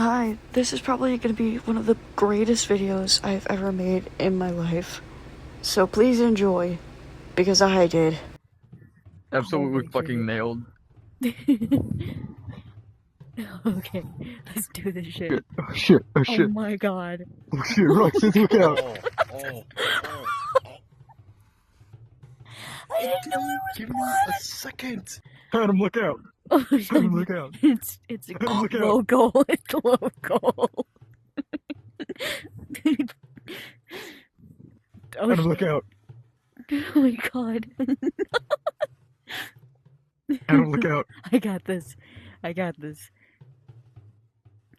Hi, this is probably going to be one of the greatest videos I've ever made in my life. So please enjoy, because I did. Absolutely fucking nailed. Okay, let's do this shit. Oh shit, oh Oh shit, my god. oh shit, Roxas, look out! I didn't know it was Give me a second. Adam, look out! blood! Adam, look out! It's Adam, look out! local. It's local. Oh, Adam, look out! oh my god. Adam, look out! I got this. I got this.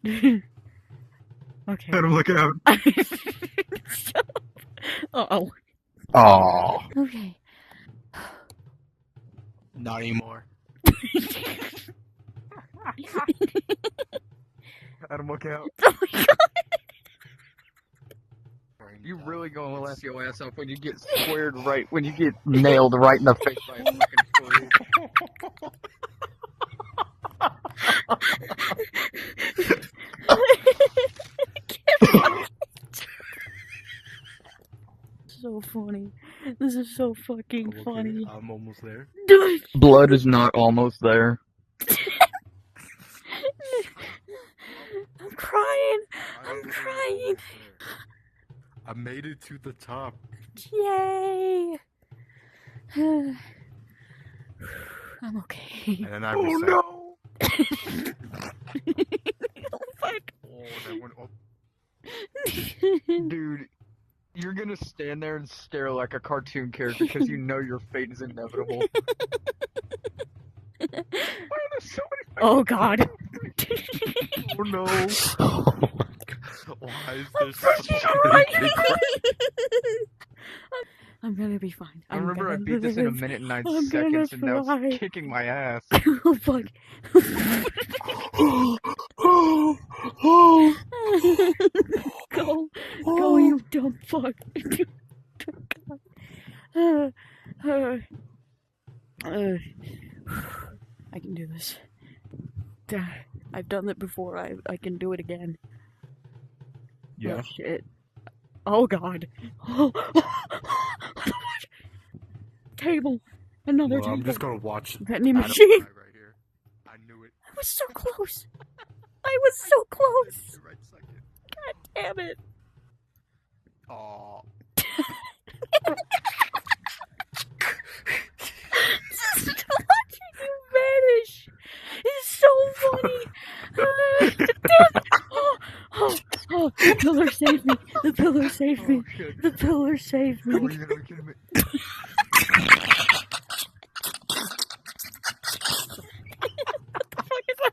Okay. Adam, look out! Uh-oh. Aww. Okay. Not anymore. Adam, look out! Oh my god. You really gonna laugh your ass off when you get squared right, when you get nailed right in the face by a fucking tree. So funny. This is so fucking funny. I'm almost there. Blood is not almost there. I'm crying. I'm crying. I made it to the top. Yay. I'm okay. And then I Oh reset. no! Oh, fuck. Oh, that went up. Dude, you're gonna stand there and stare like a cartoon character because you know your fate is inevitable. Why are there so many Oh god. Oh no. Why is there Freaking so many big I'm gonna be fine. I remember I beat this in 1 minute and 9 I'm gonna seconds and now fly. it's kicking my ass. Oh fuck. Go, you dumb fuck. God. I can do this. I've done it before. I can do it again. Yeah. Oh shit. Oh god. Table. Another Well, table. I'm just gonna watch Vending Adam machine. die right here. I knew it. I was so close. I was so close. Right second. God damn it. Aw. Just watching you vanish is so funny. Damn it. Oh, the pillar saved me. The pillar saved me. Oh shit. The pillar saved me. Come on, you gotta be kidding me. What the fuck is that?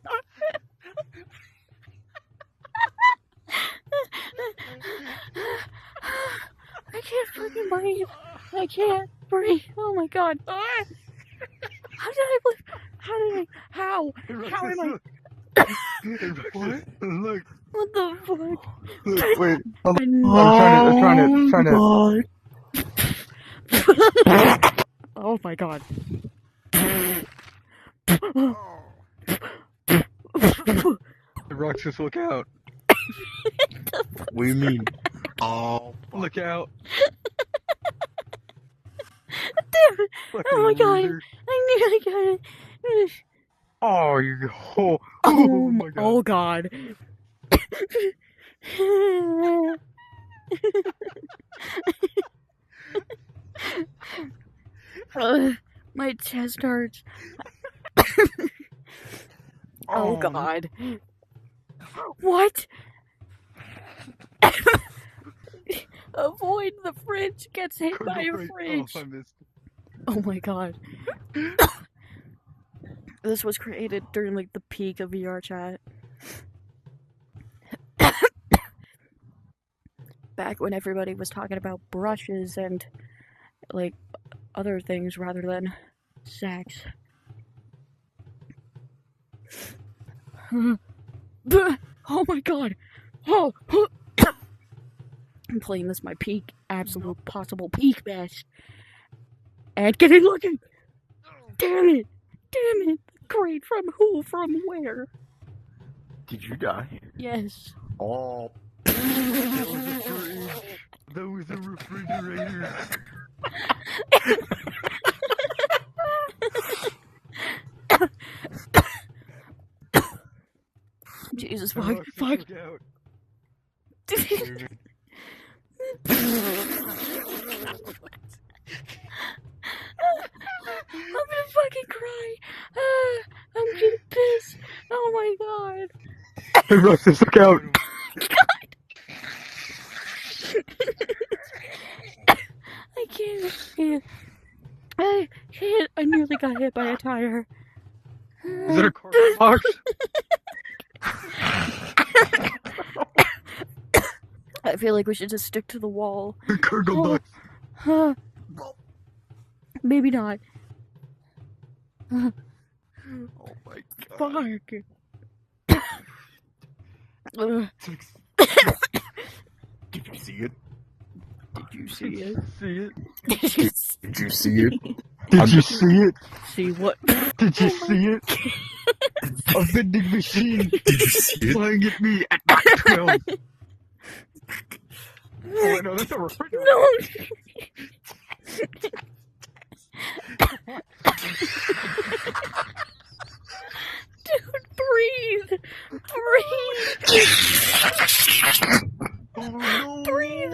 I can't fucking breathe. I can't breathe. Oh my god. Ah! How did I live? How? How am I? What? Look, What the fuck? look, wait. Hold on. No. I'm trying to. Oh my god. Roxas, look out. What do you mean? Oh, Look out. Damn it. Fucking Oh my god. loser. I knew I got it. Oh, you. Oh, Oh my god. Oh god. My chest hurts. Oh god. What? Avoid the fridge. Gets hit by a fridge. Oh, I missed. Oh my god. This was created during like the peak of VR chat. Back when everybody was talking about brushes and like other things rather than sex. Oh my god. Oh. I'm playing this my peak, absolute possible peak best. And getting lucky. Damn it. Damn it. Great. From who? From where? Did you die? Yes. Oh. That was a fridge. That was a refrigerator. Jesus, And fuck, Roxy fuck. took out. I'm gonna fucking cry. I'm getting pissed. Oh my god. And Roxy took out. I can't. I can't. I nearly got hit by a tire. Is that a cardboard box? I feel like we should just stick to the wall. Cardboard box. Huh. Maybe not. Oh my god. Fuck. Tex. Did you see it? Did you see it? See it? Did you see it? Did you see it? See what? Did you see it? A vending machine Did you see it? flying at me at Mach 12. Oh, wait, no, that's a refrigerator. No. Dude, breathe. Breathe. Oh, no. Breathe.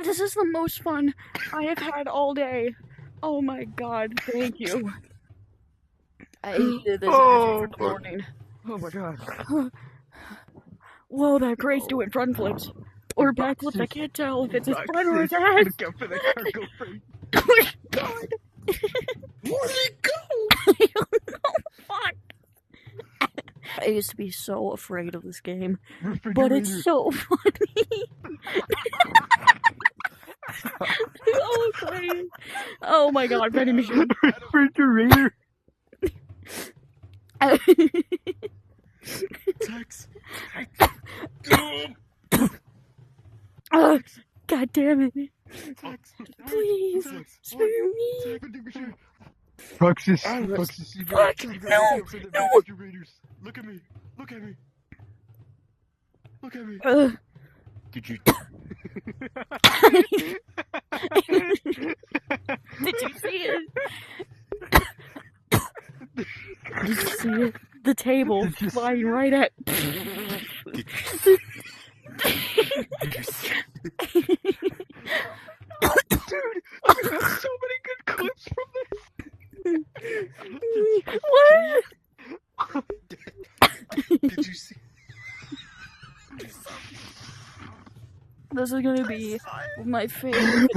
This is the most fun I have had all day. Oh my god, thank you. I needed this Oh, every morning. Oh my god. Whoa, that crate's doing front flips. Or back flips, I can't tell if it's his front or his ass. Look out for that cargo freight. Oh my god. Where did it go? I don't know, fuck. I used to be so afraid of this game, but it's so funny. Oh, crazy. Oh my god, vending machine. Refrigerator. Tex. God damn it. Tex. Please, Tex. spare me. Vending machine. Roxas. Fuck, no, no. Look at me. Look at me. Look at me. Did you? Did you see it? Did you see it? The table flying right at. Did you see? Dude, I have so many good clips from this. What? Did you see? This is gonna be my favorite.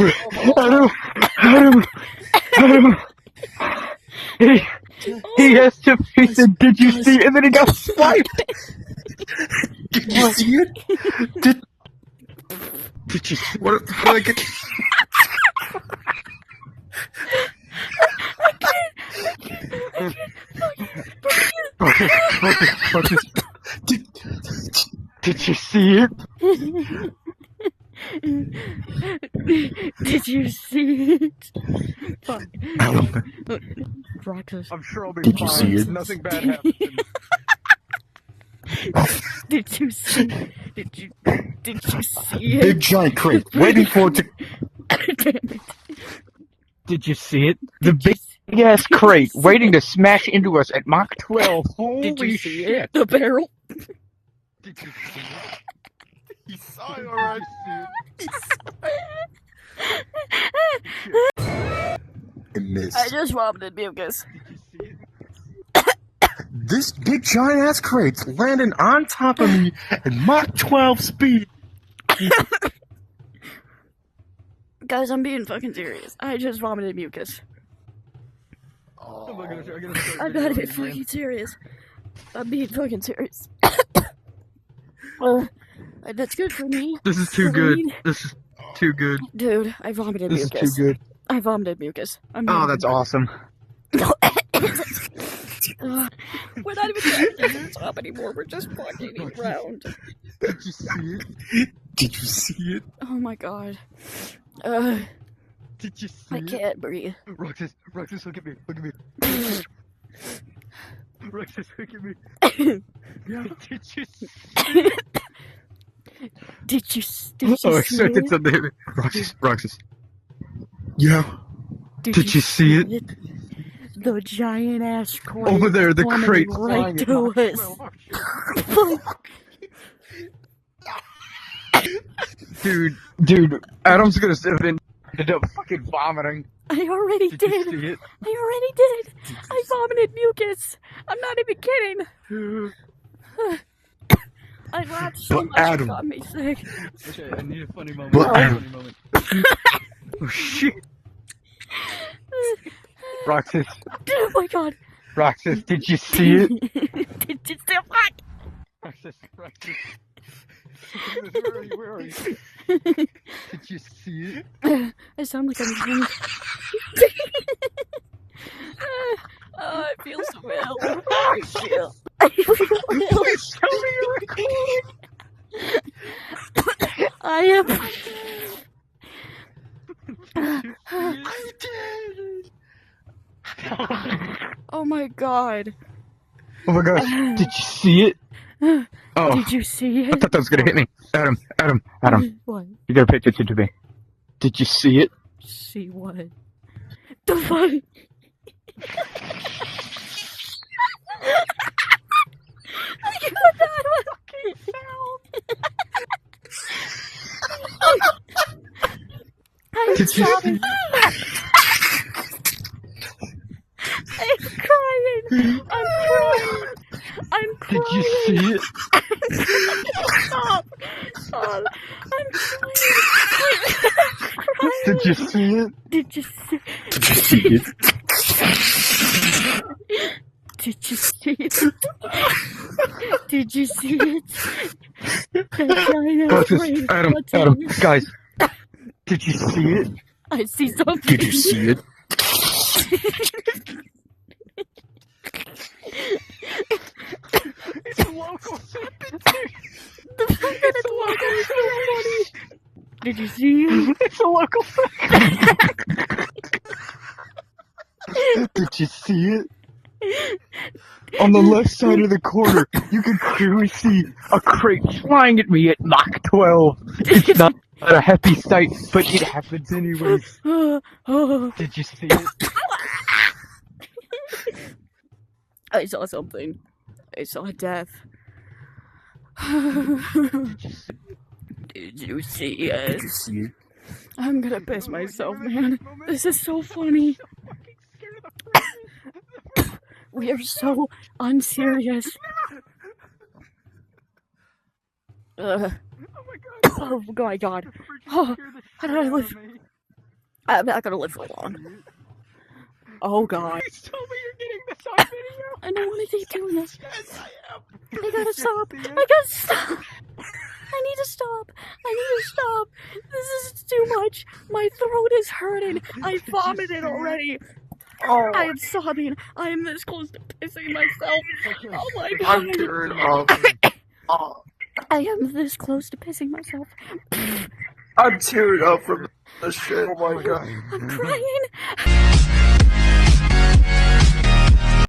He has to face it. Did you see? And then he got swiped. Did you see it? Did you see what? Like, Did you see it? Did you see it? Fuck. Roxas. I'm sure I'll be Did fine. you see it? Nothing bad happened. Did you see? Did you see big it? giant crate waiting for it to. Damn it. Did you see it? The big ass crate waiting to smash into us at Mach 12. Holy Did you see shit. it? The barrel. Did you see it? He saw it already. It missed. I just vomited mucus. Did you see it? This big giant ass crate's landing on top of me at Mach 12 speed. Guys, I'm being fucking serious. I just vomited mucus. I'm not gonna start I gotta be videoing, man. fucking serious. I'm being fucking serious. That's good for me. This is too good. This is too good. Dude, I vomited This mucus. is too good. I vomited mucus. Oh, that's awesome. We're not even trying to stop anymore. We're just fucking around. Did you see it? Did you see it? Oh my god. Did you see I it? can't breathe. Roxas, look at me. Look at me. Roxas, look at me. Yeah. Did you see Did you Oh, I see sent it it? to David. Roxas. Yeah. Did you see it? The giant ass crate Over there, the plummeted crate right flying at to Mach us. 12. Dude, Adam's gonna ended up fucking vomiting. I already Did did. you see it? I already did. I vomited mucus. I'm not even kidding. I laughed so But much Adam- it got me sick. Okay, I need a funny moment. But I need a Adam- funny moment. Oh shit. Roxas, Oh my god. Roxas, did you see it? Did you see what? Roxas. Where are you? Did you see it? I sound like I'm drunk. Oh, I feel so ill. I feel ill. Please tell me you're recording. I am. Oh my god. Oh my gosh, did you see it? Oh, Did you see I it? thought that was gonna hit me. Adam, What? you gotta pay attention to me. Did you see it? See what? The fuck? I got that fucking sound. I'm Did you sobbing. I'm crying. I'm crying. Did you see it? Stop. Stop. I'm crying. Did you see it? Did you see? Did you see it? Did you see it? Did you see it? That giant Roxas, brain. Adam, What's Adam, in it? guys, did you see it? I see something. Did you see it? It's a local The fact that it's local is so funny. Did you see it? It's a local Did you see it? On the left side of the corner, you can clearly see a crate flying at me at Mach 12. It's not a happy sight, but it happens anyways. Oh. Did you see it? I saw something. I saw death. Did you see it? Did you see it? I'm gonna piss myself, man. This is so funny. We are so unserious. Oh my god. Oh, how did I live? I'm not gonna live for long. Oh god. Please tell me you're getting this on video. I don't want to keep doing this. Yes, I am. I gotta stop. I gotta stop. I need to stop. I need to stop. This is too much. My throat is hurting. I vomited already. Oh, I am sobbing. I am this close to pissing myself. Oh my I'm god. tearing up. Oh, I am this close to pissing myself. I'm tearing up from this shit. Oh my god. I'm crying.